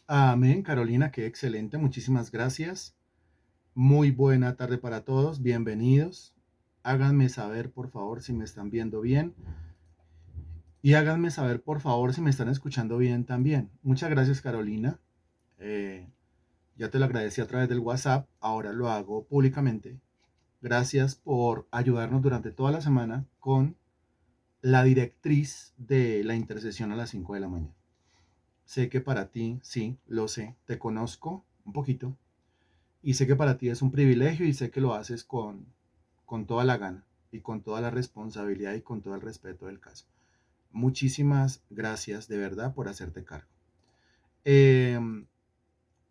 Amén, Carolina, qué excelente, muchísimas gracias. Muy buena tarde para todos, bienvenidos. Háganme saber, por favor, si me están viendo bien y háganme saber, por favor, si me están escuchando bien también. Muchas gracias, Carolina. Eh, ya te lo agradecí a través del WhatsApp, ahora lo hago públicamente. Gracias por ayudarnos durante toda la semana con la directriz de la intercesión a las 5 de la mañana. Sé que para ti, sí, lo sé, te conozco un poquito. Y sé que para ti es un privilegio y sé que lo haces con toda la gana y con toda la responsabilidad y con todo el respeto del caso. Muchísimas gracias de verdad por hacerte cargo. Eh,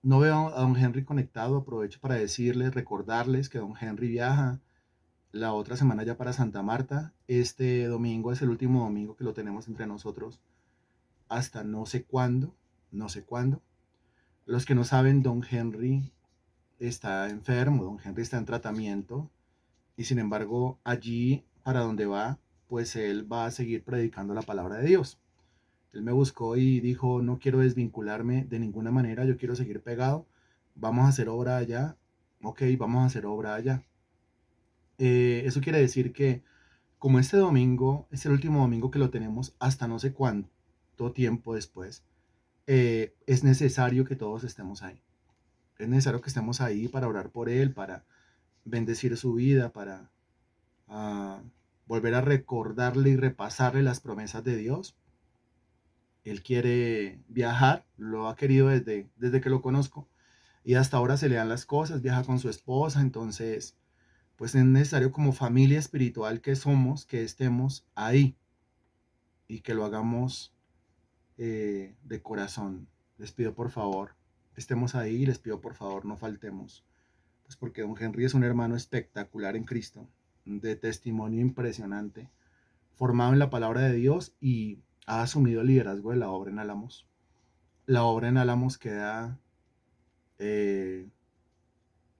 no veo a don Henry conectado, aprovecho para decirles, recordarles que don Henry viaja la otra semana ya para Santa Marta. Este domingo es el último domingo que lo tenemos entre nosotros hasta no sé cuándo, no sé cuándo. Los que no saben, don Henry está enfermo, don Henry está en tratamiento. Y sin embargo, allí para donde va, pues él va a seguir predicando la palabra de Dios. Él me buscó y dijo, no quiero desvincularme de ninguna manera, yo quiero seguir pegado, vamos a hacer obra allá, ok, vamos a hacer obra allá. Eso quiere decir que como este domingo es el último domingo que lo tenemos hasta no sé cuánto tiempo después, es necesario que todos estemos ahí. Es necesario que estemos ahí para orar por él, para bendecir su vida, para a volver a recordarle y repasarle las promesas de Dios. Él quiere viajar, lo ha querido desde que lo conozco y hasta ahora se le dan las cosas, viaja con su esposa, entonces pues es necesario como familia espiritual que somos, que estemos ahí y que lo hagamos de corazón. Les pido por favor, estemos ahí y les pido por favor no faltemos, pues porque don Henry es un hermano espectacular en Cristo, de testimonio impresionante, formado en la palabra de Dios y ha asumido el liderazgo de la obra en Álamos. La obra en Álamos queda eh,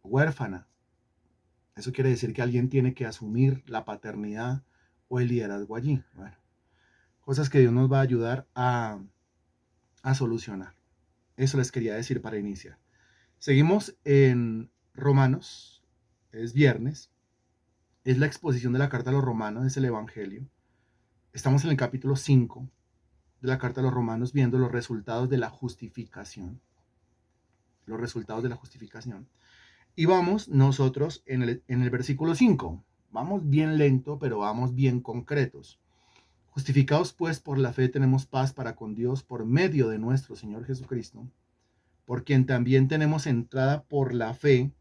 huérfana. Eso quiere decir que alguien tiene que asumir la paternidad o el liderazgo allí. Bueno, cosas que Dios nos va a ayudar a solucionar. Eso les quería decir para iniciar. Seguimos en Romanos, es viernes, es la exposición de la carta a los romanos, es el Evangelio. Estamos en el capítulo 5 de la carta a los romanos viendo los resultados de la justificación. Los resultados de la justificación. Y vamos nosotros en el versículo 5. Vamos bien lento, pero vamos bien concretos. Justificados pues por la fe tenemos paz para con Dios por medio de nuestro Señor Jesucristo, por quien también tenemos entrada por la fe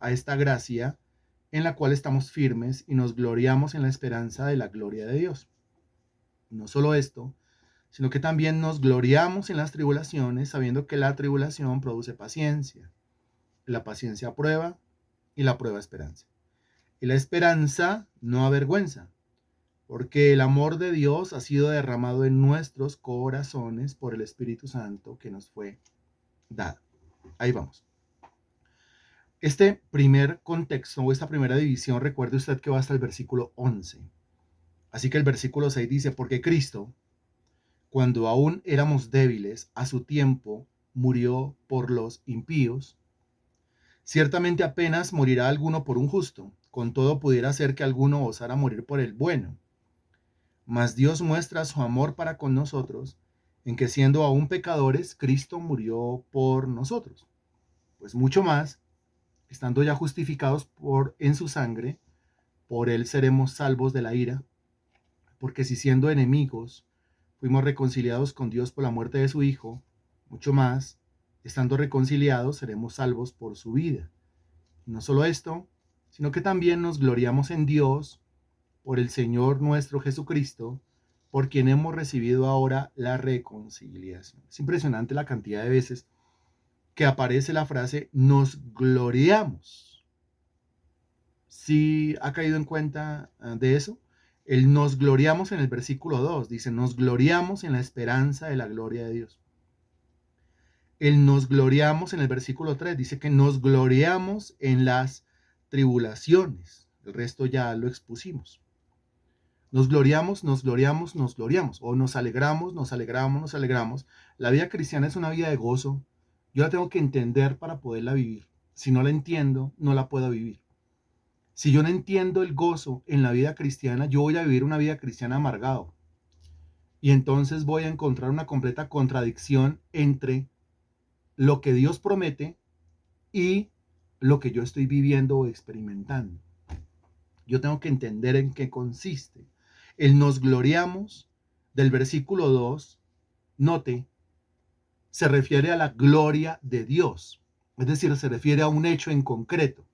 a esta gracia en la cual estamos firmes y nos gloriamos en la esperanza de la gloria de Dios. No solo esto, sino que también nos gloriamos en las tribulaciones, sabiendo que la tribulación produce paciencia, la paciencia prueba y la prueba esperanza. Y la esperanza no avergüenza, porque el amor de Dios ha sido derramado en nuestros corazones por el Espíritu Santo que nos fue dado. Ahí vamos. Este primer contexto o esta primera división, recuerde usted que va hasta el versículo 11. Así que el versículo 6 dice, porque Cristo, cuando aún éramos débiles, a su tiempo murió por los impíos. Ciertamente apenas morirá alguno por un justo, con todo pudiera ser que alguno osara morir por el bueno. Mas Dios muestra su amor para con nosotros, en que siendo aún pecadores, Cristo murió por nosotros. Pues mucho más, estando ya justificados en su sangre, por él seremos salvos de la ira, porque si siendo enemigos fuimos reconciliados con Dios por la muerte de su Hijo, mucho más, estando reconciliados, seremos salvos por su vida. Y no solo esto, sino que también nos gloriamos en Dios por el Señor nuestro Jesucristo, por quien hemos recibido ahora la reconciliación. Es impresionante la cantidad de veces que aparece la frase nos gloriamos. ¿Sí ha caído en cuenta de eso? El nos gloriamos en el versículo 2 dice, nos gloriamos en la esperanza de la gloria de Dios. El nos gloriamos en el versículo 3 dice que nos gloriamos en las tribulaciones. El resto ya lo expusimos. Nos gloriamos, nos gloriamos, nos gloriamos. O nos alegramos, nos alegramos, nos alegramos. La vida cristiana es una vida de gozo, Yo la tengo que entender para poderla vivir. Si no la entiendo, no la puedo vivir. Si yo no entiendo el gozo en la vida cristiana, yo voy a vivir una vida cristiana amargado. Y entonces voy a encontrar una completa contradicción entre lo que Dios promete y lo que yo estoy viviendo o experimentando. Yo tengo que entender en qué consiste. El nos gloriamos del versículo 2, note, se refiere a la gloria de Dios. Es decir, se refiere a un hecho en concreto.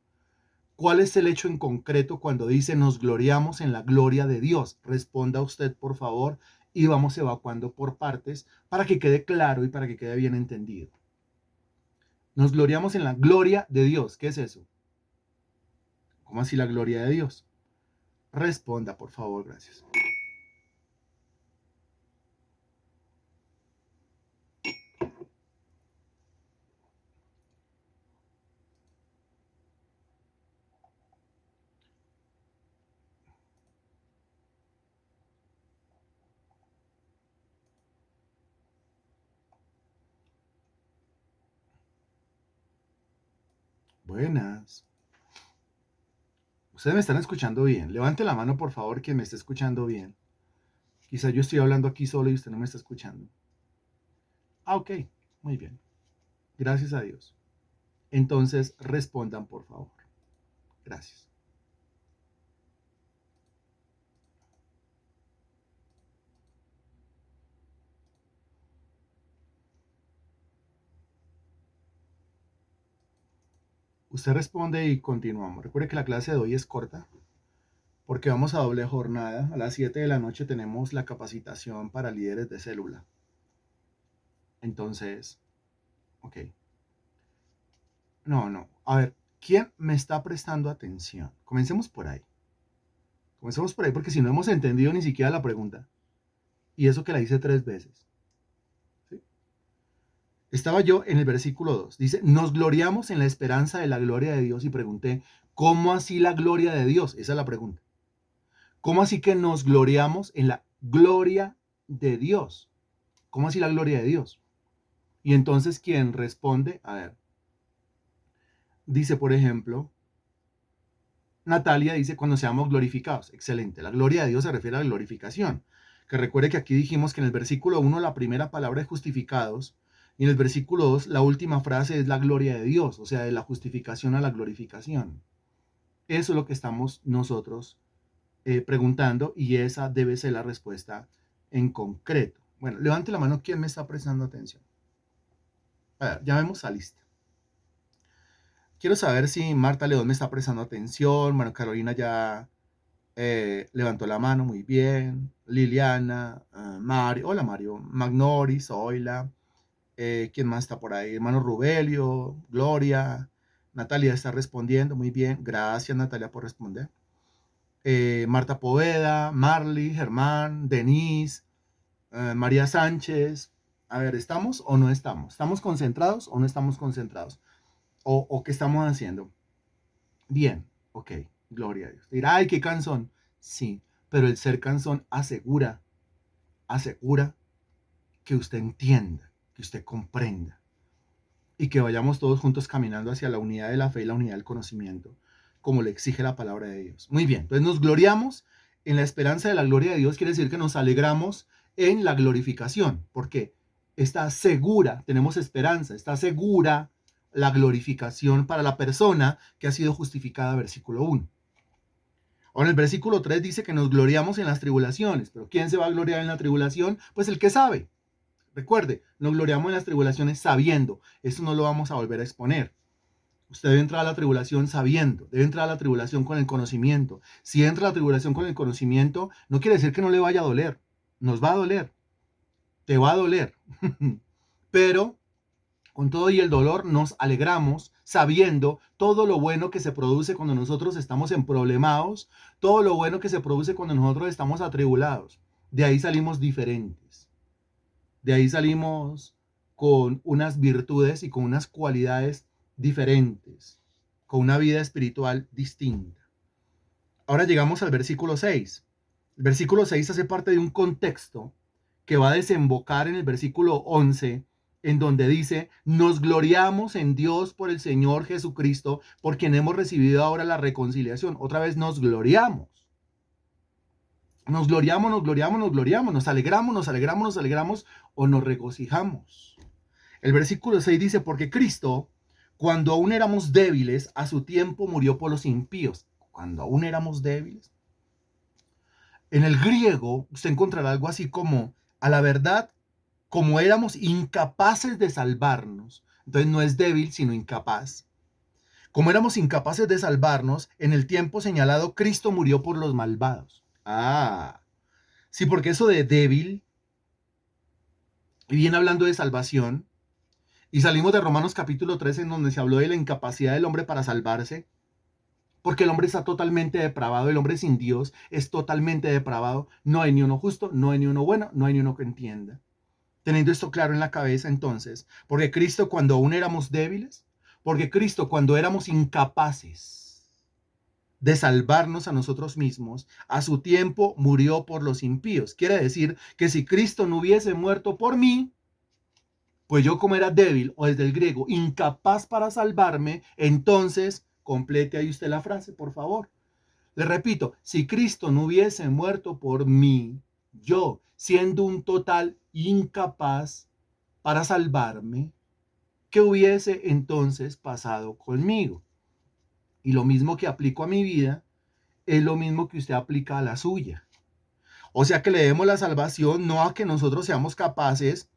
¿Cuál es el hecho en concreto cuando dice nos gloriamos en la gloria de Dios? Responda usted, por favor, y vamos evacuando por partes para que quede claro y para que quede bien entendido. Nos gloriamos en la gloria de Dios. ¿Qué es eso? ¿Cómo así la gloria de Dios? Responda, por favor, gracias. Buenas. Ustedes me están escuchando bien. Levante la mano, por favor, quien me esté escuchando bien. Quizá yo estoy hablando aquí solo y usted no me está escuchando. Ah, ok. Muy bien. Gracias a Dios. Entonces, respondan, por favor. Gracias. Usted responde y continuamos. Recuerde que la clase de hoy es corta porque vamos a doble jornada. A las 7 de la noche tenemos la capacitación para líderes de célula. Entonces, ok. No. A ver, ¿quién me está prestando atención? Comencemos por ahí. Comencemos por ahí porque si no hemos entendido ni siquiera la pregunta. Y eso que la hice 3 veces. ¿Sí? Estaba yo en el versículo 2. Dice, nos gloriamos en la esperanza de la gloria de Dios y pregunté, ¿cómo así la gloria de Dios? Esa es la pregunta. ¿Cómo así que nos gloriamos en la gloria de Dios? ¿Cómo así la gloria de Dios? Y entonces quien responde, a ver, dice por ejemplo, Natalia dice cuando seamos glorificados. Excelente, la gloria de Dios se refiere a la glorificación. Que recuerde que aquí dijimos que en el versículo 1 la primera palabra es justificados y en el versículo 2 la última frase es la gloria de Dios, o sea, de la justificación a la glorificación. Eso es lo que estamos nosotros preguntando y esa debe ser la respuesta en concreto. Bueno, levante la mano quien me está prestando atención. A ver, ya vemos a lista. Quiero saber si Marta León me está prestando atención. Bueno, Carolina ya levantó la mano, muy bien. Liliana, Mario, hola Mario, Magnori, Zoila, ¿quién más está por ahí? Hermano Rubelio, Gloria, Natalia está respondiendo, muy bien. Gracias Natalia por responder. Marta Poveda, Marley, Germán, Denise, María Sánchez. A ver, ¿estamos o no estamos? ¿Estamos concentrados o no estamos concentrados? ¿O qué estamos haciendo? Bien, ok, gloria a Dios. Dirá, ay, qué cansón. Sí, pero el ser cansón asegura que usted entienda, que usted comprenda y que vayamos todos juntos caminando hacia la unidad de la fe y la unidad del conocimiento, como le exige la palabra de Dios. Muy bien, entonces nos gloriamos en la esperanza de la gloria de Dios, quiere decir que nos alegramos en la glorificación, porque está segura, tenemos esperanza, está segura la glorificación para la persona que ha sido justificada, versículo 1. Ahora el versículo 3 dice que nos gloriamos en las tribulaciones, pero ¿quién se va a gloriar en la tribulación? Pues el que sabe. Recuerde, nos gloriamos en las tribulaciones sabiendo. Eso no lo vamos a volver a exponer. Usted debe entrar a la tribulación sabiendo, debe entrar a la tribulación con el conocimiento. Si entra a la tribulación con el conocimiento, no quiere decir que no le vaya a doler. Nos va a doler, te va a doler. Pero con todo y el dolor nos alegramos sabiendo todo lo bueno que se produce cuando nosotros estamos emproblemados, todo lo bueno que se produce cuando nosotros estamos atribulados. De ahí salimos diferentes. De ahí salimos con unas virtudes y con unas cualidades diferentes, con una vida espiritual distinta. Ahora llegamos al versículo 6. El versículo 6 hace parte de un contexto que va a desembocar en el versículo 11 en donde dice, nos gloriamos en Dios por el Señor Jesucristo, por quien hemos recibido ahora la reconciliación. Otra vez nos gloriamos. Nos gloriamos, nos gloriamos, nos gloriamos, nos alegramos, nos alegramos, nos alegramos o nos regocijamos. El versículo 6 dice, porque Cristo, cuando aún éramos débiles, a su tiempo murió por los impíos. Cuando aún éramos débiles. En el griego usted encontrará algo así como, a la verdad, como éramos incapaces de salvarnos. Entonces no es débil, sino incapaz. Como éramos incapaces de salvarnos, en el tiempo señalado, Cristo murió por los malvados. Ah, sí, porque eso de débil, y viene hablando de salvación, y salimos de Romanos capítulo 13, en donde se habló de la incapacidad del hombre para salvarse, porque el hombre está totalmente depravado, el hombre sin Dios es totalmente depravado, no hay ni uno justo, no hay ni uno bueno, no hay ni uno que entienda. Teniendo esto claro en la cabeza entonces, porque Cristo cuando aún éramos débiles, porque Cristo cuando éramos incapaces de salvarnos a nosotros mismos, a su tiempo murió por los impíos. Quiere decir que si Cristo no hubiese muerto por mí, pues yo como era débil, o desde el griego, incapaz para salvarme, entonces complete ahí usted la frase, por favor. Le repito, si Cristo no hubiese muerto por mí, yo, siendo un total incapaz para salvarme, ¿qué hubiese entonces pasado conmigo? Y lo mismo que aplico a mi vida, es lo mismo que usted aplica a la suya. O sea que le demos la salvación no a que nosotros seamos capaces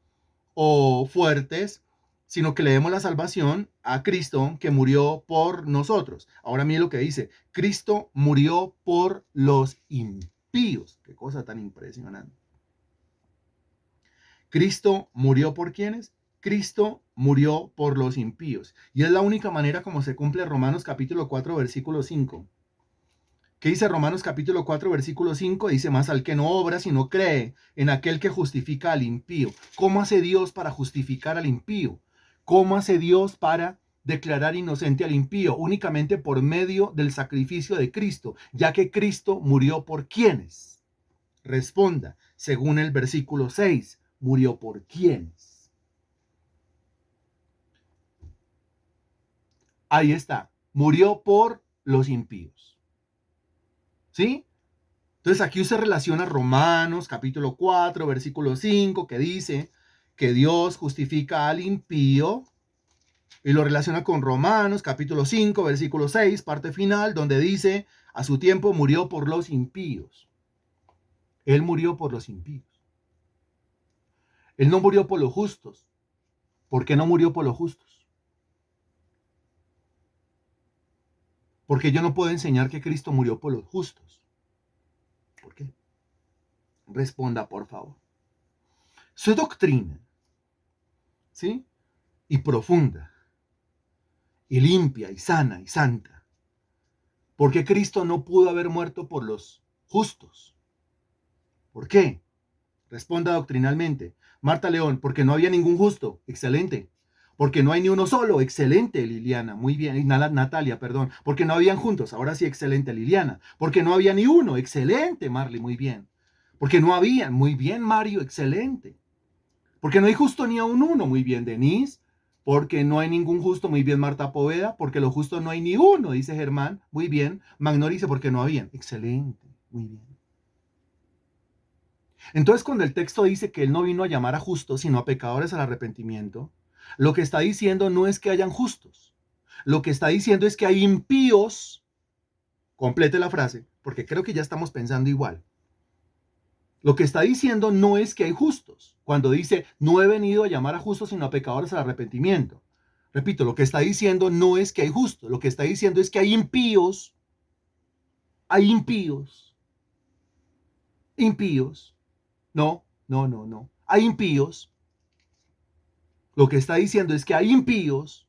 o fuertes, sino que le demos la salvación a Cristo que murió por nosotros. Ahora mire lo que dice, Cristo murió por los impíos. Qué cosa tan impresionante. Cristo murió por ¿quiénes? Cristo murió por los impíos. Y es la única manera como se cumple Romanos capítulo 4, versículo 5. ¿Qué dice Romanos capítulo 4, versículo 5? Dice, más al que no obra, sino cree en aquel que justifica al impío. ¿Cómo hace Dios para justificar al impío? ¿Cómo hace Dios para declarar inocente al impío? Únicamente por medio del sacrificio de Cristo, ya que Cristo murió por ¿quiénes? Responda, según el versículo 6, murió por ¿quiénes? Ahí está, murió por los impíos. ¿Sí? Entonces aquí usted relaciona Romanos capítulo 4, versículo 5, que dice que Dios justifica al impío, y lo relaciona con Romanos capítulo 5, versículo 6, parte final, donde dice, a su tiempo murió por los impíos. Él murió por los impíos. Él no murió por los justos. ¿Por qué no murió por los justos? Porque yo no puedo enseñar que Cristo murió por los justos. ¿Por qué? Responda, por favor. Su doctrina, ¿sí? Y profunda, y limpia, y sana, y santa. ¿Por qué Cristo no pudo haber muerto por los justos? ¿Por qué? Responda doctrinalmente. Marta León, porque no había ningún justo. Excelente. Porque no hay ni uno solo. Excelente, Liliana. Muy bien. Y Natalia, perdón. Porque no habían juntos. Ahora sí, excelente, Liliana. Porque no había ni uno. Excelente, Marley. Muy bien. Porque no había. Muy bien, Mario. Excelente. Porque no hay justo ni a un uno. Muy bien, Denise. Porque no hay ningún justo. Muy bien, Marta Poveda. Porque lo justo no hay ni uno, dice Germán. Muy bien. Magnor dice porque no habían. Excelente. Muy bien. Entonces, cuando el texto dice que Él no vino a llamar a justos, sino a pecadores al arrepentimiento, lo que está diciendo no es que hayan justos. Lo que está diciendo es que hay impíos. Complete la frase, porque creo que ya estamos pensando igual. Lo que está diciendo no es que hay justos. Cuando dice, no he venido a llamar a justos, sino a pecadores al arrepentimiento. Repito, lo que está diciendo no es que hay justos. Lo que está diciendo es que hay impíos. Hay impíos. Impíos. No, no, no, no. Hay impíos. Lo que está diciendo es que hay impíos.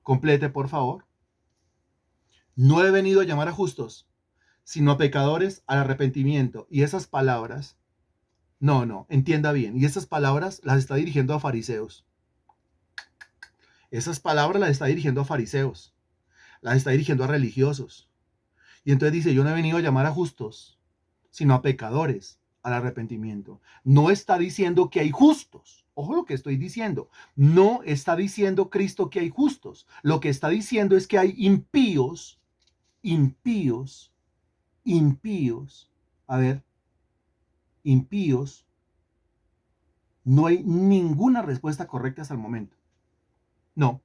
Complete, por favor. No he venido a llamar a justos, sino a pecadores al arrepentimiento. Y esas palabras, no, entienda bien. Y esas palabras las está dirigiendo a fariseos. Esas palabras las está dirigiendo a fariseos. Las está dirigiendo a religiosos. Y entonces dice, yo no he venido a llamar a justos, sino a pecadores al arrepentimiento. No está diciendo que hay justos. Ojo lo que estoy diciendo. No está diciendo Cristo que hay justos. Lo que está diciendo es que hay impíos, impíos, impíos. A ver, impíos. No hay ninguna respuesta correcta hasta el momento. No,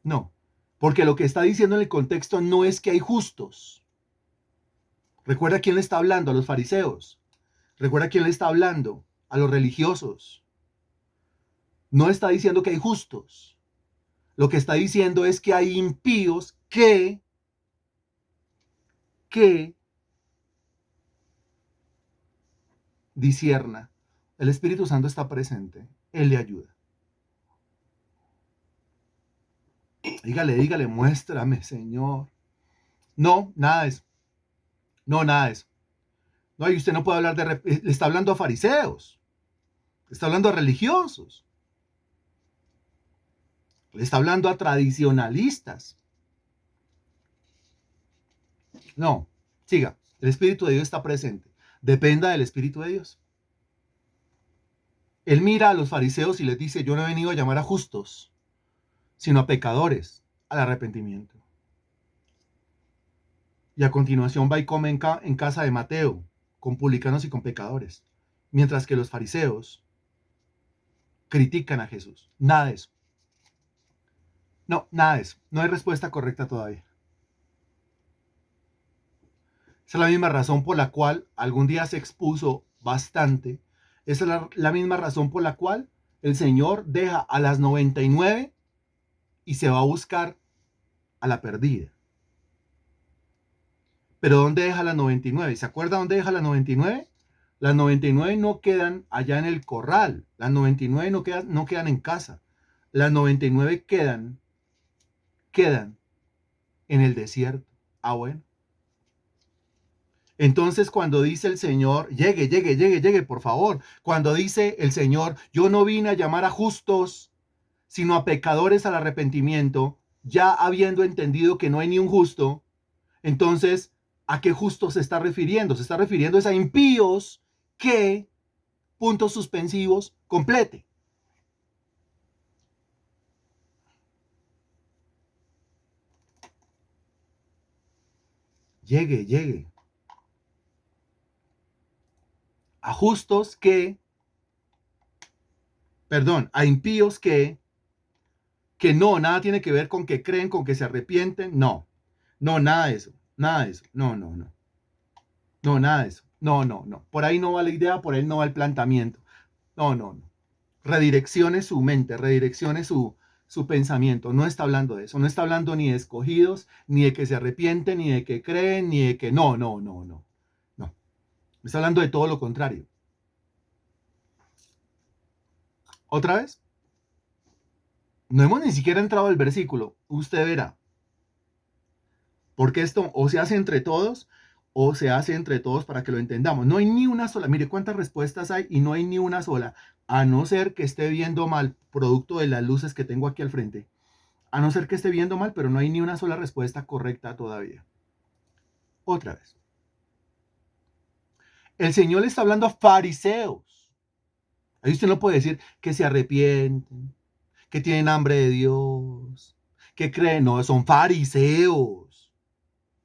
no. Porque lo que está diciendo en el contexto no es que hay justos. Recuerda quién le está hablando, a los fariseos. Recuerda quién le está hablando, a los religiosos. No está diciendo que hay justos. Lo que está diciendo es que hay impíos que discierna. El Espíritu Santo está presente. Él le ayuda. Dígale, muéstrame, Señor. No, nada de eso. No, nada de eso. No, y usted no puede hablar le está hablando a fariseos. Le está hablando a religiosos. Le está hablando a tradicionalistas. No, siga. El Espíritu de Dios está presente. Dependa del Espíritu de Dios. Él mira a los fariseos y les dice, yo no he venido a llamar a justos, sino a pecadores al arrepentimiento. Y a continuación va y come en casa de Mateo, con publicanos y con pecadores. Mientras que los fariseos critican a Jesús. Nada de eso. No, nada de eso. No hay respuesta correcta todavía. Esa es la misma razón por la cual algún día se expuso bastante. Esa es la misma razón por la cual el Señor deja a las 99 y se va a buscar a la perdida. Pero ¿dónde deja las 99? ¿Se acuerda dónde deja las 99? Las 99 no quedan allá en el corral. Las 99 no quedan en casa. Las 99 quedan en el desierto. Ah, bueno. Entonces cuando dice el Señor, llegue, por favor. Cuando dice el Señor, yo no vine a llamar a justos, sino a pecadores al arrepentimiento, ya habiendo entendido que no hay ni un justo, entonces, ¿a qué justos se está refiriendo? Se está refiriendo a impíos que, puntos suspensivos, complete. Llegue. A justos a impíos que no, nada tiene que ver con que creen, con que se arrepienten, no, nada de eso, no, nada de eso, no, por ahí no va la idea, por ahí no va el planteamiento, no, redireccione su mente, redireccione su pensamiento, no está hablando de eso, no está hablando ni de escogidos, ni de que se arrepienten, ni de que creen, ni de que no, está hablando de todo lo contrario. ¿Otra vez? No hemos ni siquiera entrado al versículo. Usted verá. Porque esto o se hace entre todos o se hace entre todos para que lo entendamos. No hay ni una sola. Mire cuántas respuestas hay y no hay ni una sola. A no ser que esté viendo mal, producto de las luces que tengo aquí al frente. A no ser que esté viendo mal, pero no hay ni una sola respuesta correcta todavía. Otra vez. El Señor le está hablando a fariseos. Ahí usted no puede decir que se arrepienten, que tienen hambre de Dios, que creen. No, son fariseos.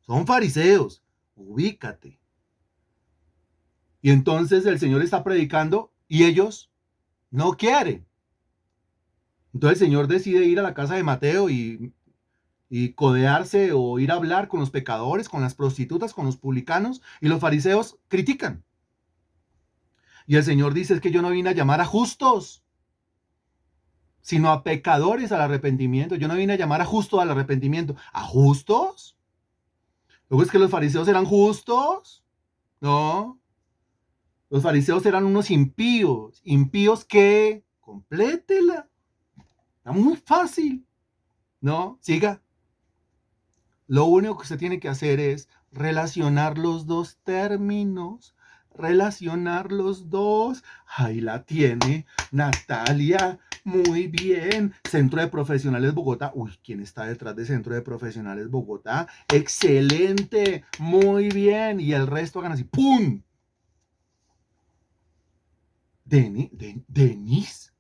Son fariseos. Ubícate. Y entonces el Señor está predicando y ellos no quieren. Entonces el Señor decide ir a la casa de Mateo y codearse o ir a hablar con los pecadores, con las prostitutas, con los publicanos, y los fariseos critican. Y el Señor dice, es que yo no vine a llamar a justos, sino a pecadores al arrepentimiento. Yo no vine a llamar a justos al arrepentimiento. ¿A justos? ¿Luego es que los fariseos eran justos? No. Los fariseos eran unos impíos. Impíos que, complétela. Está muy fácil. No, siga. Lo único que usted tiene que hacer es relacionar los dos términos. Relacionar los dos. Ahí la tiene, Natalia. Muy bien. Centro de Profesionales Bogotá. Uy, ¿quién está detrás de Centro de Profesionales Bogotá? Excelente. Muy bien. Y el resto hagan así. ¡Pum! Denis.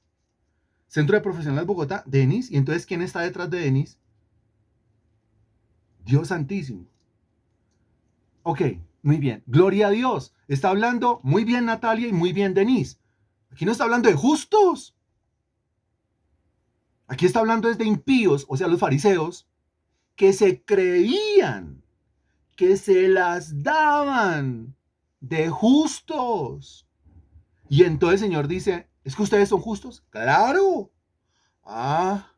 Centro de Profesionales Bogotá, Denis. Y entonces, ¿quién está detrás de Denis? Dios Santísimo. Ok, muy bien. Gloria a Dios. Está hablando muy bien Natalia y muy bien Denis. Aquí no está hablando de justos. Aquí está hablando de impíos, o sea, los fariseos, que se creían, que se las daban de justos. Y entonces el Señor dice, ¿es que ustedes son justos? Claro. Ah,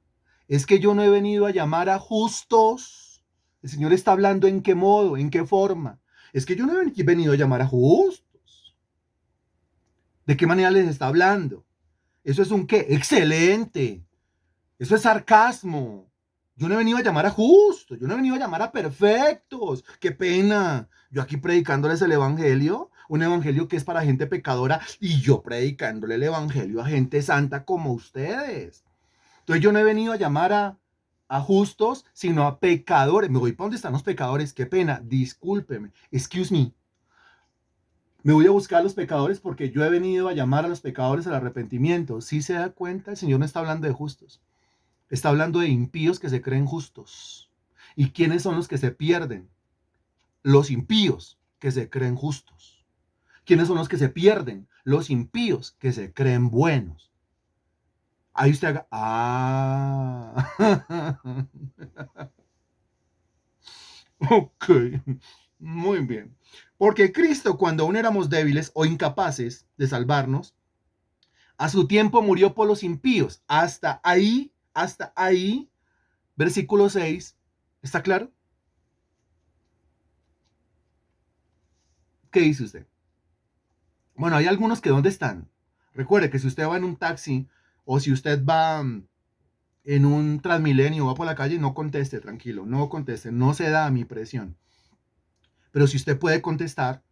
es que yo no he venido a llamar a justos. El Señor está hablando en qué modo, en qué forma. Es que yo no he venido a llamar a justos. ¿De qué manera les está hablando? ¿Eso es un qué? Excelente. Eso es sarcasmo. Yo no he venido a llamar a justos, yo no he venido a llamar a perfectos. Qué pena. Yo aquí predicándoles el evangelio, un evangelio que es para gente pecadora y yo predicándole el evangelio a gente santa como ustedes. Entonces yo no he venido a llamar a justos, sino a pecadores. Me voy para donde están los pecadores. Qué pena. Discúlpeme. Excuse me. Me voy a buscar a los pecadores porque yo he venido a llamar a los pecadores al arrepentimiento. Si se da cuenta, el Señor no está hablando de justos. Está hablando de impíos que se creen justos. ¿Y quiénes son los que se pierden? Los impíos que se creen justos. ¿Quiénes son los que se pierden? Los impíos que se creen buenos. Ahí usted haga, ok, muy bien. Porque Cristo, cuando aún éramos débiles o incapaces de salvarnos, a su tiempo murió por los impíos. Hasta ahí, versículo 6. ¿Está claro? ¿Qué dice usted? Bueno, hay algunos que ¿dónde están? Recuerde que si usted va en un taxi o si usted va en un Transmilenio, va por la calle, no conteste, tranquilo, no conteste, no se da mi presión. Pero si usted puede contestar,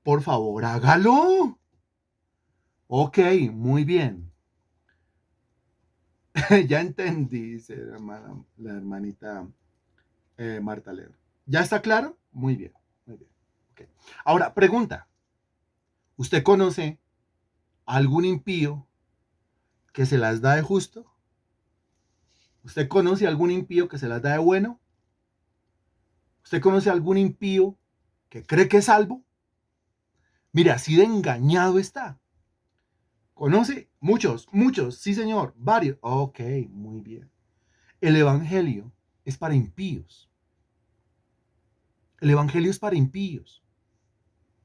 por favor, hágalo. Ok, muy bien. Ya entendí, dice la hermanita Marta León. ¿Ya está claro? Muy bien, muy bien. Okay. Ahora, pregunta. ¿Usted conoce a algún impío que se las da de justo? ¿Usted conoce a algún impío que se las da de bueno? ¿Usted conoce a algún impío que cree que es salvo? Mire, así de engañado está. ¿Conoce? Muchos, muchos, sí señor, varios. Ok, muy bien. El Evangelio es para impíos. El Evangelio es para impíos.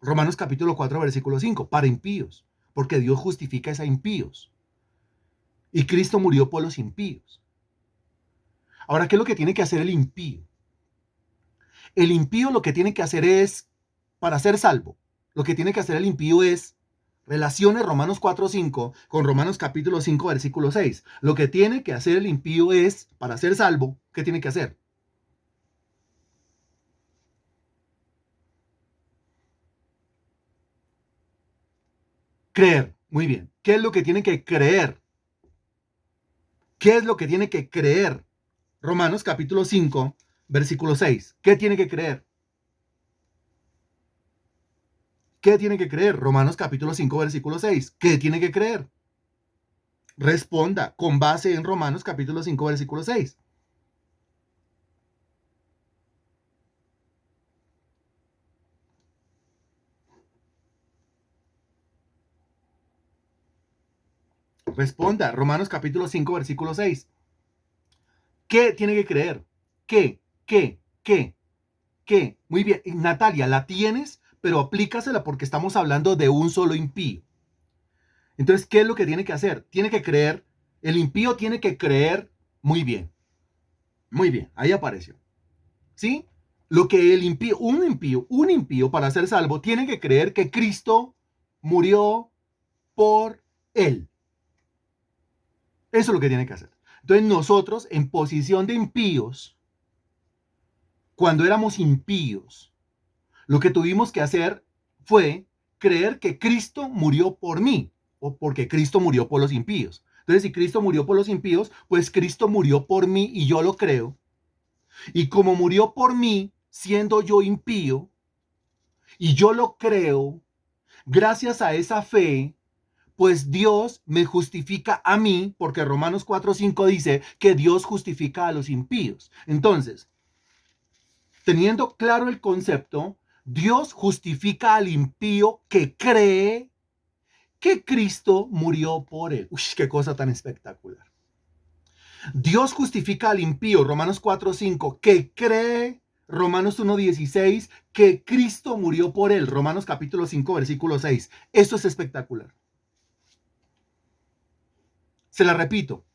Romanos capítulo 4, versículo 5, para impíos, porque Dios justifica a impíos. Y Cristo murió por los impíos. Ahora, ¿qué es lo que tiene que hacer el impío? El impío lo que tiene que hacer es, para ser salvo, lo que tiene que hacer el impío es relacione Romanos 4:5 con Romanos capítulo 5, versículo 6. Lo que tiene que hacer el impío es, para ser salvo, ¿qué tiene que hacer? Creer. Muy bien. ¿Qué es lo que tiene que creer? ¿Qué es lo que tiene que creer? Romanos capítulo 5, versículo 6. ¿Qué tiene que creer? ¿Qué tiene que creer? Romanos capítulo 5, versículo 6. ¿Qué tiene que creer? Responda con base en Romanos capítulo 5, versículo 6. Responda, Romanos capítulo 5, versículo 6. ¿Qué tiene que creer? ¿Qué? ¿Qué? ¿Qué? ¿Qué? Muy bien, Natalia, la tienes, pero aplícasela porque estamos hablando de un solo impío. Entonces, ¿qué es lo que tiene que hacer? Tiene que creer, el impío tiene que creer muy bien, ahí apareció. ¿Sí? Lo que el impío, un impío para ser salvo, tiene que creer que Cristo murió por él. Eso es lo que tiene que hacer. Entonces nosotros, en posición de impíos, cuando éramos impíos, lo que tuvimos que hacer fue creer que Cristo murió por mí, o porque Cristo murió por los impíos. Entonces, si Cristo murió por los impíos, pues Cristo murió por mí y yo lo creo. Y como murió por mí, siendo yo impío, y yo lo creo, gracias a esa fe, pues Dios me justifica a mí, porque Romanos 4:5 dice que Dios justifica a los impíos. Entonces, teniendo claro el concepto, Dios justifica al impío que cree que Cristo murió por él. Uy, qué cosa tan espectacular. Dios justifica al impío, Romanos 4:5, que cree, Romanos 1:16, que Cristo murió por él, Romanos capítulo 5, versículo 6. Esto es espectacular. Se la repito.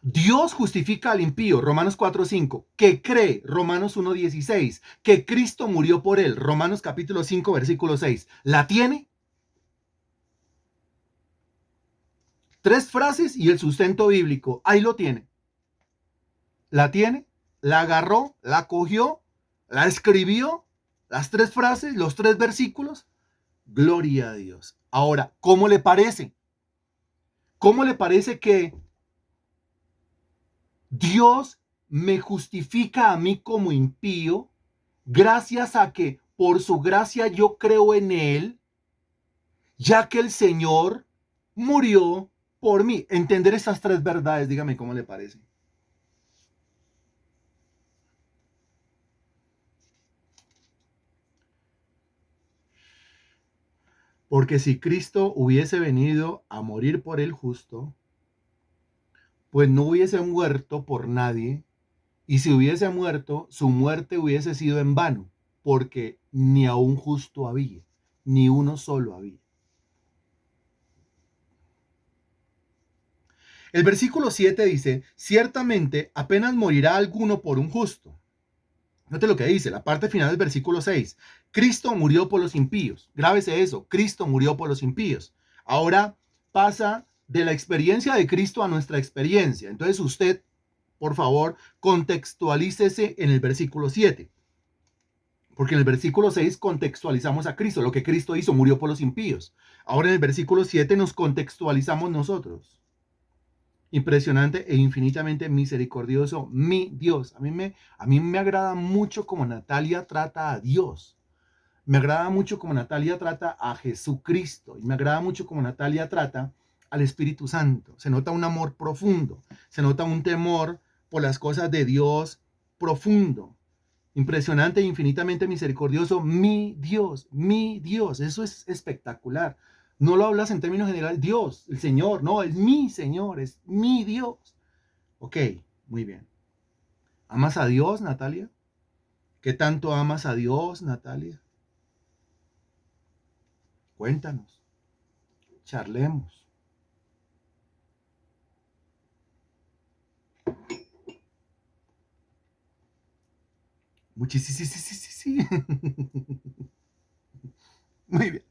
Dios justifica al impío, Romanos 4:5, que cree, Romanos 1:16, que Cristo murió por él, Romanos capítulo 5, versículo 6. ¿La tiene? Tres frases y el sustento bíblico. Ahí lo tiene. ¿La tiene? ¿La agarró? ¿La cogió? ¿La escribió? Las tres frases, los tres versículos. Gloria a Dios. Ahora, ¿cómo le parece? ¿Cómo le parece que Dios me justifica a mí como impío gracias a que por su gracia yo creo en él, ya que el Señor murió por mí? Entender estas tres verdades, dígame cómo le parece. Porque si Cristo hubiese venido a morir por el justo, pues no hubiese muerto por nadie, y si hubiese muerto, su muerte hubiese sido en vano, porque ni a un justo había, ni uno solo había. El versículo 7 dice, ciertamente apenas morirá alguno por un justo. Note lo que dice, la parte final del versículo 6. Cristo murió por los impíos. Grábese eso, Cristo murió por los impíos. Ahora pasa de la experiencia de Cristo a nuestra experiencia. Entonces usted, por favor, contextualícese en el versículo 7. Porque en el versículo 6 contextualizamos a Cristo. Lo que Cristo hizo, murió por los impíos. Ahora en el versículo 7 nos contextualizamos nosotros. Impresionante e infinitamente misericordioso, mi Dios. A mí me agrada mucho como Natalia trata a Dios. Me agrada mucho como Natalia trata a Jesucristo. Y me agrada mucho como Natalia trata al Espíritu Santo. Se nota un amor profundo. Se nota un temor por las cosas de Dios profundo. Impresionante e infinitamente misericordioso, mi Dios, mi Dios. Eso es espectacular. No lo hablas en términos generales, Dios, el Señor, no, es mi Señor, es mi Dios. Ok, muy bien. ¿Amas a Dios, Natalia? ¿Qué tanto amas a Dios, Natalia? Cuéntanos, charlemos. Muchísimo. Muy bien.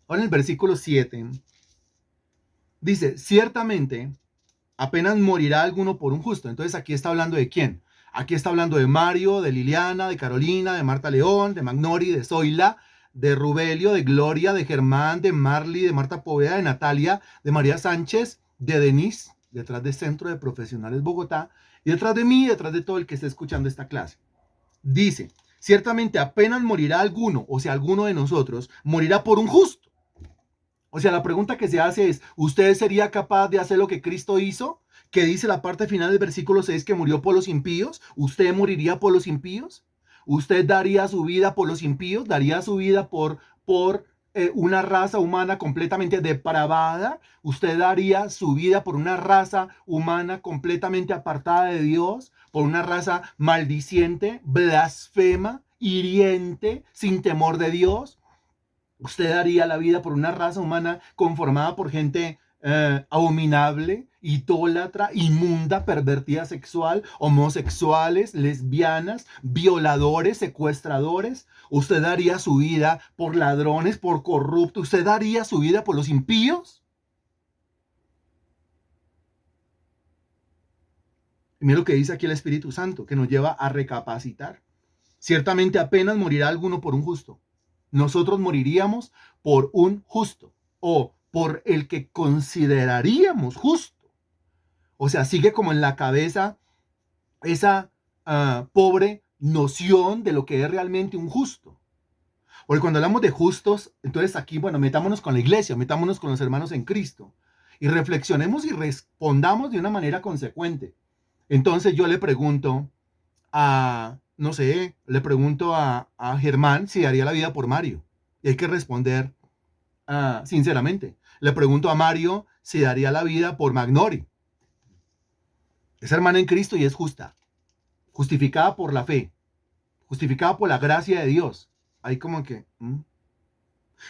Ahora en el versículo 7 dice, ciertamente apenas morirá alguno por un justo. Entonces aquí está hablando de quién. Aquí está hablando de Mario, de Liliana, de Carolina, de Marta León, de Magnori, de Zoila, de Rubelio, de Gloria, de Germán, de Marley, de Marta Poveda, de Natalia, de María Sánchez, de Denise, detrás del Centro de Profesionales Bogotá, y detrás de mí, detrás de todo el que esté escuchando esta clase. Dice, ciertamente apenas morirá alguno, o sea, alguno de nosotros, morirá por un justo. O sea, la pregunta que se hace es, ¿usted sería capaz de hacer lo que Cristo hizo? Que dice la parte final del versículo 6 que murió por los impíos. ¿Usted moriría por los impíos? ¿Usted daría su vida por los impíos? ¿Daría su vida por una raza humana completamente depravada? ¿Usted daría su vida por una raza humana completamente apartada de Dios? ¿Por una raza maldiciente, blasfema, hiriente, sin temor de Dios? ¿Usted daría la vida por una raza humana conformada por gente abominable, idólatra, inmunda, pervertida sexual, homosexuales, lesbianas, violadores, secuestradores? ¿Usted daría su vida por ladrones, por corruptos? ¿Usted daría su vida por los impíos? Y mira lo que dice aquí el Espíritu Santo, que nos lleva a recapacitar. Ciertamente apenas morirá alguno por un justo. Nosotros moriríamos por un justo o por el que consideraríamos justo. O sea, sigue como en la cabeza esa pobre noción de lo que es realmente un justo. Porque cuando hablamos de justos, entonces aquí, bueno, metámonos con la iglesia, metámonos con los hermanos en Cristo y reflexionemos y respondamos de una manera consecuente. Entonces yo le pregunto no sé, le pregunto a Germán si daría la vida por Mario. Y hay que responder sinceramente. Le pregunto a Mario si daría la vida por Magnori. Es hermana en Cristo y es justa, justificada por la fe, justificada por la gracia de Dios. Ahí como que...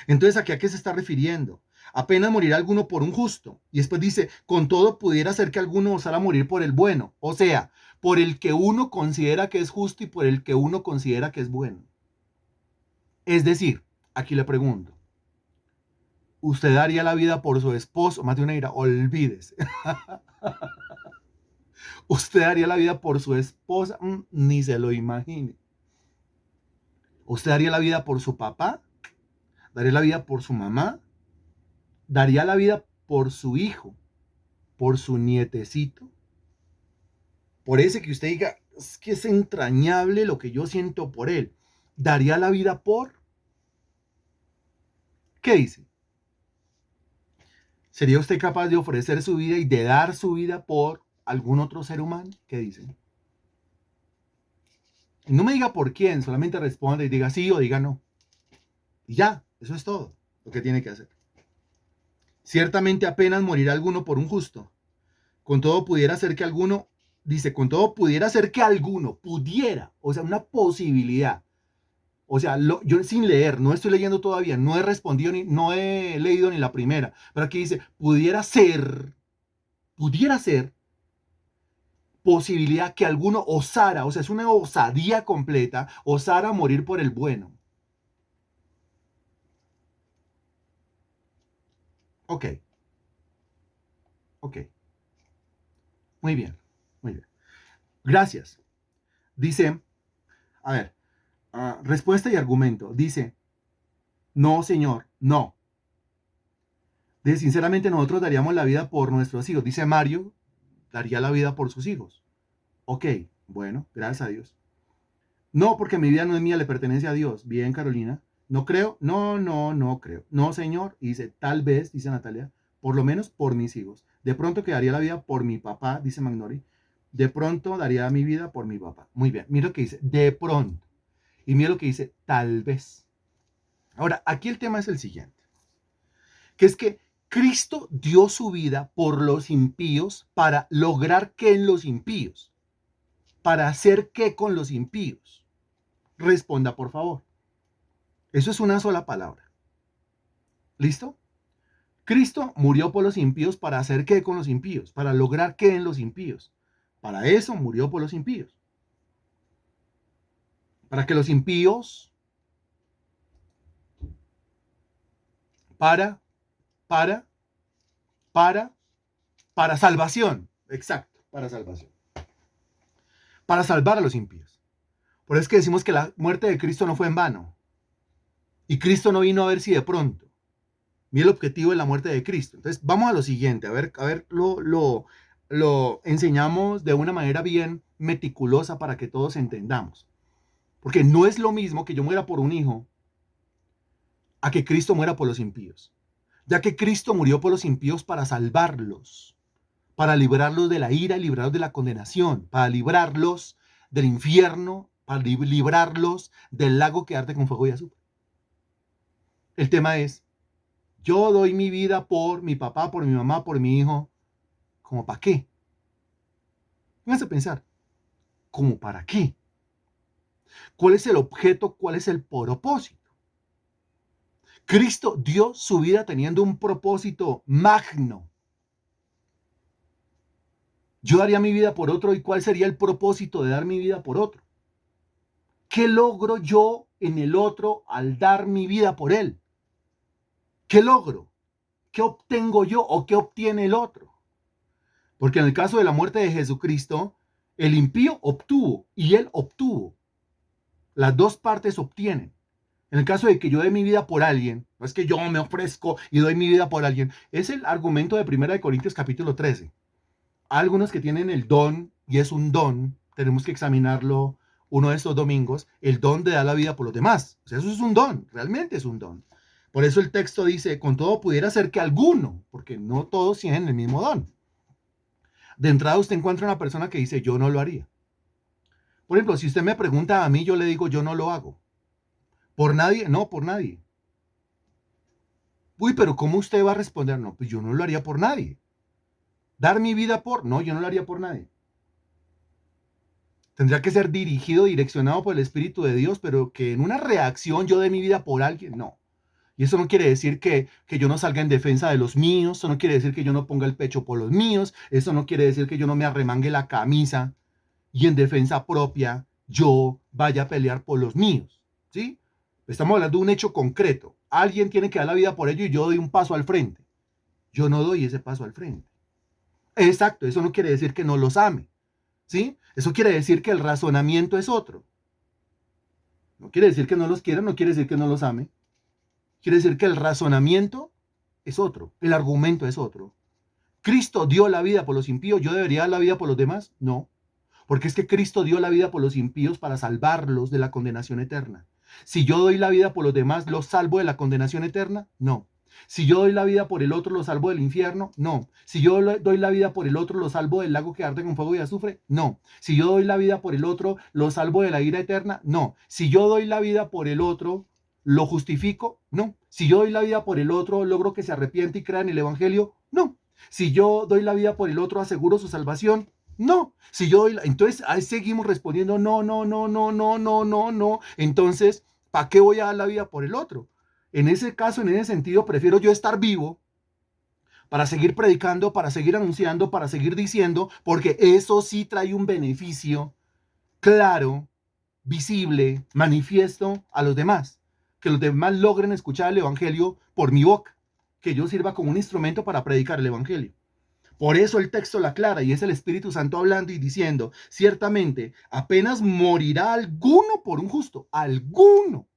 Entonces, ¿aquí a qué se está refiriendo? Apenas morirá alguno por un justo. Y después dice, con todo pudiera ser que alguno osara morir por el bueno. O sea, por el que uno considera que es justo y por el que uno considera que es bueno. Es decir, aquí le pregunto, ¿usted daría la vida por su esposo? Más de una ira, olvídese. ¿Usted daría la vida por su esposa? Ni se lo imagine. ¿Usted daría la vida por su papá? ¿Daría la vida por su mamá? ¿Daría la vida por su hijo? ¿Por su nietecito? Por ese que usted diga, es que es entrañable lo que yo siento por él. ¿Daría la vida por? ¿Qué dice? ¿Sería usted capaz de ofrecer su vida y de dar su vida por algún otro ser humano? ¿Qué dice? Y no me diga por quién, solamente responda y diga sí o diga no. Y ya, eso es todo lo que tiene que hacer. Ciertamente apenas morirá alguno por un justo. Con todo pudiera ser que alguno, dice, con todo pudiera ser que alguno pudiera, o sea, una posibilidad. O sea, yo sin leer, no estoy leyendo todavía, no he respondido, no he leído ni la primera, pero aquí dice, pudiera ser posibilidad que alguno osara, o sea, es una osadía completa, osara morir por el bueno. Ok, ok, muy bien, muy bien. Gracias. Dice, a ver, respuesta y argumento. Dice, no, señor, no. Dice, sinceramente nosotros daríamos la vida por nuestros hijos. Dice Mario, daría la vida por sus hijos. Ok, bueno, gracias a Dios. No, porque mi vida no es mía, le pertenece a Dios. Bien, Carolina. No creo, no creo. No, señor. Y dice, tal vez, dice Natalia, por lo menos por mis hijos. De pronto quedaría la vida por mi papá, dice Magnori. De pronto daría mi vida por mi papá. Muy bien, mira lo que dice, de pronto. Y mira lo que dice, tal vez. Ahora, aquí el tema es el siguiente, que es que Cristo dio su vida por los impíos para lograr que en los impíos, para hacer qué con los impíos. Responda, por favor. Eso es una sola palabra. ¿Listo? Cristo murió por los impíos para hacer qué con los impíos, para lograr qué en los impíos. Para eso murió por los impíos. Para que los impíos, para, para, para, para salvación. Exacto, para salvación. Para salvar a los impíos. Por eso es que decimos que la muerte de Cristo no fue en vano. Y Cristo no vino a ver si de pronto. Mira el objetivo de la muerte de Cristo. Entonces, vamos a lo siguiente. A ver, lo enseñamos de una manera bien meticulosa para que todos entendamos. Porque no es lo mismo que yo muera por un hijo a que Cristo muera por los impíos. Ya que Cristo murió por los impíos para salvarlos, para librarlos de la ira y librarlos de la condenación, para librarlos del infierno, para librarlos del lago que arde con fuego y azufre. El tema es, yo doy mi vida por mi papá, por mi mamá, por mi hijo. ¿Cómo para qué? Pónganse a pensar, ¿cómo para qué? ¿Cuál es el objeto? ¿Cuál es el propósito? Cristo dio su vida teniendo un propósito magno. Yo daría mi vida por otro, ¿y cuál sería el propósito de dar mi vida por otro? ¿Qué logro yo en el otro al dar mi vida por él? ¿Qué logro? ¿Qué obtengo yo o qué obtiene el otro? Porque en el caso de la muerte de Jesucristo, el impío obtuvo y él obtuvo. Las dos partes obtienen. En el caso de que yo dé mi vida por alguien, no es que yo me ofrezco y doy mi vida por alguien, es el argumento de 1 Corintios capítulo 13. Algunos que tienen el don, y es un don, tenemos que examinarlo uno de estos domingos, el don de dar la vida por los demás. O sea, eso es un don, realmente es un don. Por eso el texto dice, con todo pudiera ser que alguno, porque no todos tienen el mismo don. De entrada usted encuentra una persona que dice, yo no lo haría. Por ejemplo, si usted me pregunta a mí, yo le digo, yo no lo hago. ¿Por nadie? No, por nadie. Uy, pero ¿cómo usted va a responder? No, pues yo no lo haría por nadie. ¿Dar mi vida por? No, yo no lo haría por nadie. Tendría que ser dirigido, direccionado por el Espíritu de Dios, pero que en una reacción yo dé mi vida por alguien, no. Y eso no quiere decir que yo no salga en defensa de los míos, eso no quiere decir que yo no ponga el pecho por los míos, eso no quiere decir que yo no me arremangue la camisa y en defensa propia yo vaya a pelear por los míos, ¿sí? Estamos hablando de un hecho concreto. Alguien tiene que dar la vida por ello y yo doy un paso al frente. Yo no doy ese paso al frente. Exacto, eso no quiere decir que no los ame, ¿sí? Eso quiere decir que el razonamiento es otro. No quiere decir que no los quiera, no quiere decir que no los ame. Quiere decir que el razonamiento es otro, el argumento es otro. ¿Cristo dio la vida por los impíos? ¿Yo debería dar la vida por los demás? No, porque es que Cristo dio la vida por los impíos para salvarlos de la condenación eterna. Si yo doy la vida por los demás, ¿los salvo de la condenación eterna? No. Si yo doy la vida por el otro, ¿lo salvo del infierno? No. Si yo doy la vida por el otro, ¿lo salvo del lago que arde con fuego y azufre? No. Si yo doy la vida por el otro, ¿lo salvo de la ira eterna? No. Si yo doy la vida por el otro, ¿lo justifico? No. Si yo doy la vida por el otro, ¿logro que se arrepiente y crea en el evangelio? No. Si yo doy la vida por el otro, ¿aseguro su salvación? No. Si yo doy entonces ahí seguimos respondiendo no, no, no, no, no, no, no, no. Entonces, ¿para qué voy a dar la vida por el otro? En ese caso, en ese sentido, prefiero yo estar vivo para seguir predicando, para seguir anunciando, para seguir diciendo, porque eso sí trae un beneficio claro, visible, manifiesto a los demás. Que los demás logren escuchar el evangelio por mi boca, que yo sirva como un instrumento para predicar el evangelio. Por eso el texto la aclara y es el Espíritu Santo hablando y diciendo, ciertamente, apenas morirá alguno por un justo, alguno.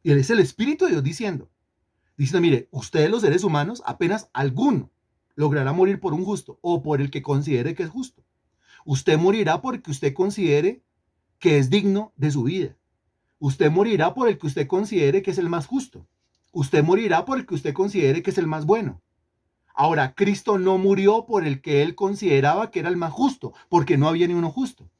Y es el Espíritu de Dios diciendo, mire, ustedes los seres humanos, apenas alguno logrará morir por un justo o por el que considere que es justo. Usted morirá porque usted considere que es digno de su vida. Usted morirá por el que usted considere que es el más justo. Usted morirá por el que usted considere que es el más bueno. Ahora, Cristo no murió por el que él consideraba que era el más justo, porque no había ni uno justo.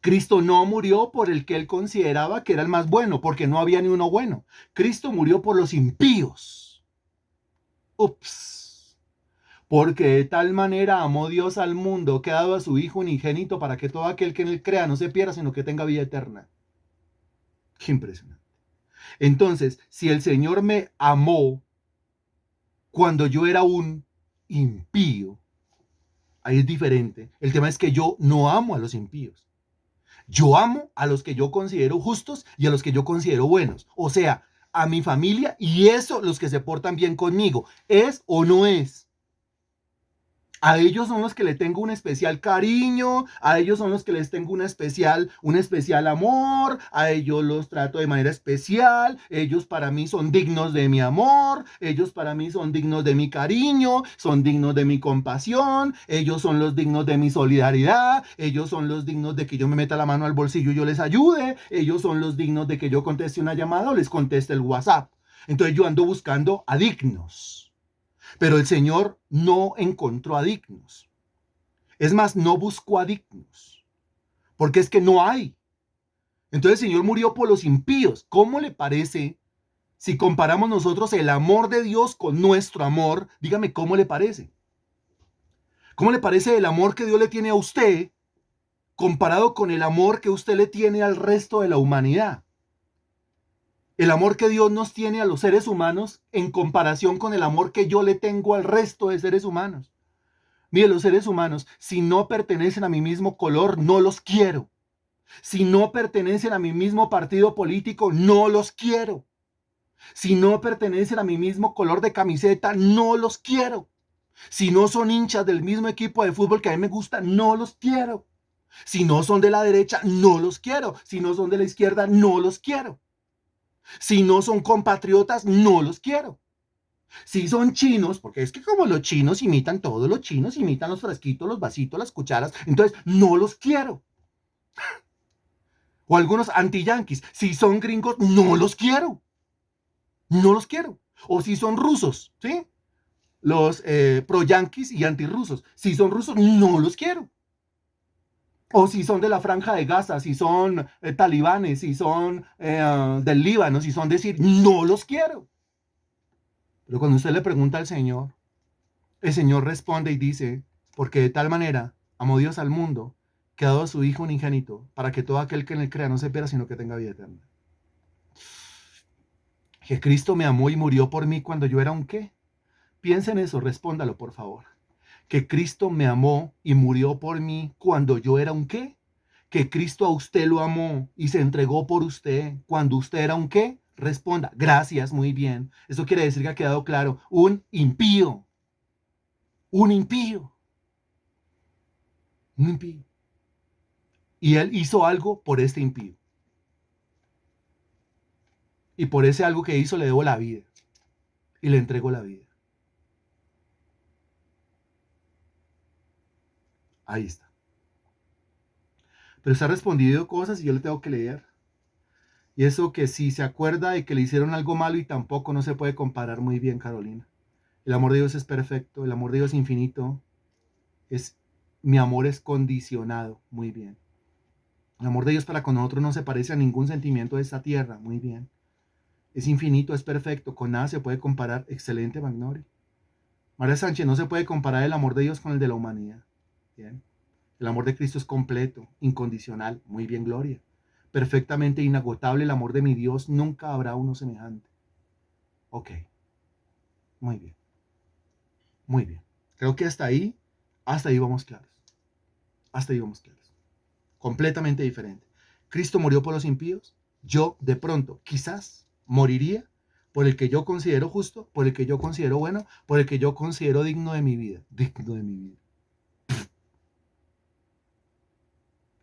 Cristo no murió por el que él consideraba que era el más bueno, porque no había ni uno bueno. Cristo murió por los impíos. Ups. Porque de tal manera amó Dios al mundo que ha dado a su Hijo unigénito para que todo aquel que en él crea no se pierda, sino que tenga vida eterna. Qué impresionante. Entonces, si el Señor me amó cuando yo era un impío, ahí es diferente. El tema es que yo no amo a los impíos. Yo amo a los que yo considero justos y a los que yo considero buenos. O sea, a mi familia y eso los que se portan bien conmigo. ¿Es o no es? A ellos son los que le tengo un especial cariño, a ellos son los que les tengo un especial amor, a ellos los trato de manera especial, ellos para mí son dignos de mi amor, ellos para mí son dignos de mi cariño, son dignos de mi compasión, ellos son los dignos de mi solidaridad, ellos son los dignos de que yo me meta la mano al bolsillo y yo les ayude, ellos son los dignos de que yo conteste una llamada o les conteste el WhatsApp. Entonces yo ando buscando a dignos. Pero el Señor no encontró a dignos. Es más, no buscó a dignos. Porque es que no hay. Entonces el Señor murió por los impíos. ¿Cómo le parece si comparamos nosotros el amor de Dios con nuestro amor? Dígame, ¿cómo le parece? ¿Cómo le parece el amor que Dios le tiene a usted comparado con el amor que usted le tiene al resto de la humanidad? El amor que Dios nos tiene a los seres humanos en comparación con el amor que yo le tengo al resto de seres humanos. Mire, los seres humanos, si no pertenecen a mi mismo color, no los quiero. Si no pertenecen a mi mismo partido político, no los quiero. Si no pertenecen a mi mismo color de camiseta, no los quiero. Si no son hinchas del mismo equipo de fútbol que a mí me gusta, no los quiero. Si no son de la derecha, no los quiero. Si no son de la izquierda, no los quiero. Si no son compatriotas, no los quiero. Si son chinos, porque es que como los chinos imitan todo, los chinos imitan los frasquitos, los vasitos, las cucharas, entonces no los quiero. O algunos anti-yanquis. Si son gringos, no los quiero. No los quiero. O si son rusos, ¿sí? Los pro-yanquis y anti-rusos. Si son rusos, no los quiero. O si son de la Franja de Gaza, si son talibanes, si son del Líbano, si son de Siria, no los quiero. Pero cuando usted le pregunta al Señor, el Señor responde y dice, porque de tal manera amó Dios al mundo, que ha dado a su Hijo unigénito, para que todo aquel que en él crea no se pierda, sino que tenga vida eterna. Que Cristo me amó y murió por mí cuando yo era un qué. Piensa en eso, respóndalo por favor. Que Cristo me amó y murió por mí cuando yo era un qué. Que Cristo a usted lo amó y se entregó por usted cuando usted era un qué. Responda, gracias, muy bien. Eso quiere decir que ha quedado claro, un impío. Un impío. Un impío. Y él hizo algo por este impío. Y por ese algo que hizo le debo la vida. Y le entrego la vida. Ahí está. Pero se ha respondido cosas y yo le tengo que leer. Y eso que si se acuerda de que le hicieron algo malo y tampoco no se puede comparar muy bien, Carolina. El amor de Dios es perfecto, el amor de Dios es infinito. Mi amor es condicionado, muy bien. El amor de Dios para con nosotros no se parece a ningún sentimiento de esta tierra, muy bien. Es infinito, es perfecto, con nada se puede comparar. Excelente, Magnori. María Sánchez, no se puede comparar el amor de Dios con el de la humanidad. Bien. El amor de Cristo es completo, incondicional. Muy bien, Gloria. Perfectamente inagotable el amor de mi Dios. Nunca habrá uno semejante. Ok. Muy bien. Muy bien. Creo que hasta ahí vamos claros. Hasta ahí vamos claros. Completamente diferente. Cristo murió por los impíos. Yo, de pronto, quizás moriría por el que yo considero justo, por el que yo considero bueno, por el que yo considero digno de mi vida. Digno de mi vida.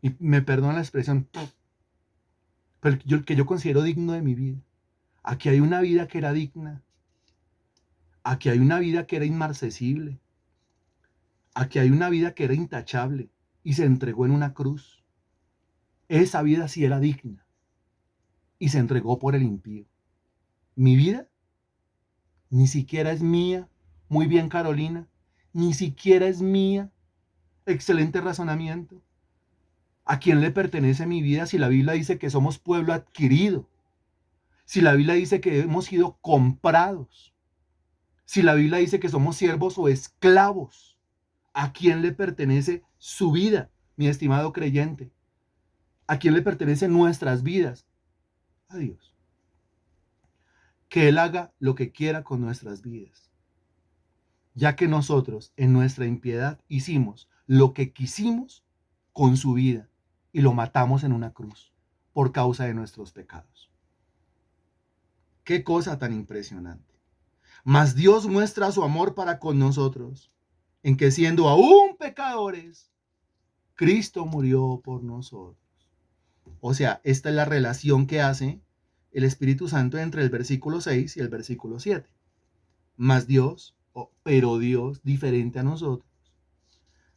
Y me perdona la expresión, pero el que yo considero digno de mi vida. Aquí hay una vida que era digna. Aquí hay una vida que era inmarcesible. Aquí hay una vida que era intachable y se entregó en una cruz. Esa vida sí era digna y se entregó por el impío. Mi vida ni siquiera es mía. Muy bien, Carolina. Ni siquiera es mía. Excelente razonamiento. ¿A quién le pertenece mi vida si la Biblia dice que somos pueblo adquirido? Si la Biblia dice que hemos sido comprados. Si la Biblia dice que somos siervos o esclavos. ¿A quién le pertenece su vida, mi estimado creyente? ¿A quién le pertenecen nuestras vidas? A Dios. Que Él haga lo que quiera con nuestras vidas. Ya que nosotros en nuestra impiedad hicimos lo que quisimos con su vida y lo matamos en una cruz por causa de nuestros pecados. Qué cosa tan impresionante. Mas Dios muestra su amor para con nosotros, en que siendo aún pecadores, Cristo murió por nosotros. O sea, esta es la relación que hace el Espíritu Santo entre el versículo 6 y el versículo 7. Mas Dios, pero Dios, diferente a nosotros,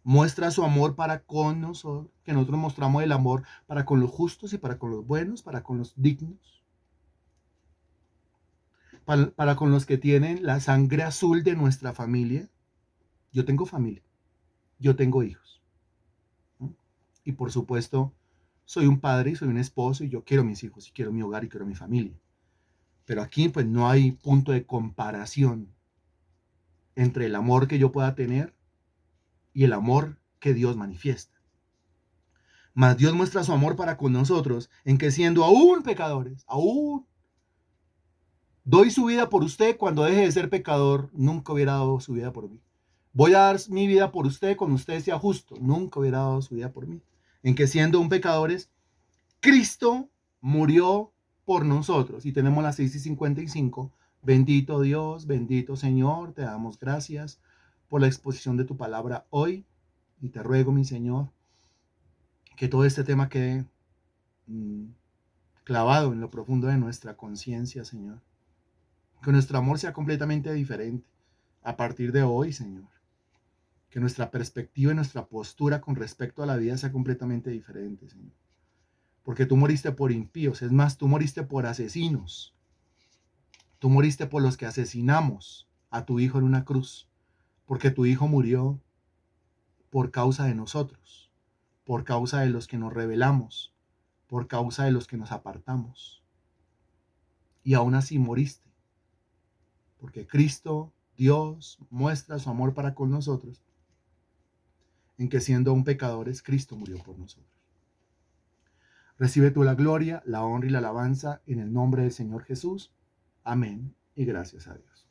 muestra su amor para con nosotros, que nosotros mostramos el amor para con los justos y para con los buenos, para con los dignos, para con los que tienen la sangre azul de nuestra familia. Yo tengo familia, yo tengo hijos. ¿No? Y por supuesto, soy un padre y soy un esposo y yo quiero mis hijos y quiero mi hogar y quiero mi familia. Pero aquí pues no hay punto de comparación entre el amor que yo pueda tener y el amor que Dios manifiesta. Mas Dios muestra su amor para con nosotros en que siendo aún pecadores, aún doy su vida por usted cuando deje de ser pecador, nunca hubiera dado su vida por mí. Voy a dar mi vida por usted cuando usted sea justo, nunca hubiera dado su vida por mí. En que siendo un pecadores, Cristo murió por nosotros. Y tenemos las 6:55. Bendito Dios, bendito Señor, te damos gracias por la exposición de tu palabra hoy. Y te ruego, mi Señor, que todo este tema quede clavado en lo profundo de nuestra conciencia, Señor. Que nuestro amor sea completamente diferente a partir de hoy, Señor. Que nuestra perspectiva y nuestra postura con respecto a la vida sea completamente diferente, Señor. porque tú moriste por impíos, es más, tú moriste por asesinos, tú moriste por los que asesinamos a tu hijo en una cruz, porque tu hijo murió por causa de nosotros, por causa de los que nos rebelamos, por causa de los que nos apartamos. Y aún así moriste, porque Cristo, Dios, muestra su amor para con nosotros, en que siendo aún pecadores, Cristo murió por nosotros. Recibe tú la gloria, la honra y la alabanza en el nombre del Señor Jesús. Amén y gracias a Dios.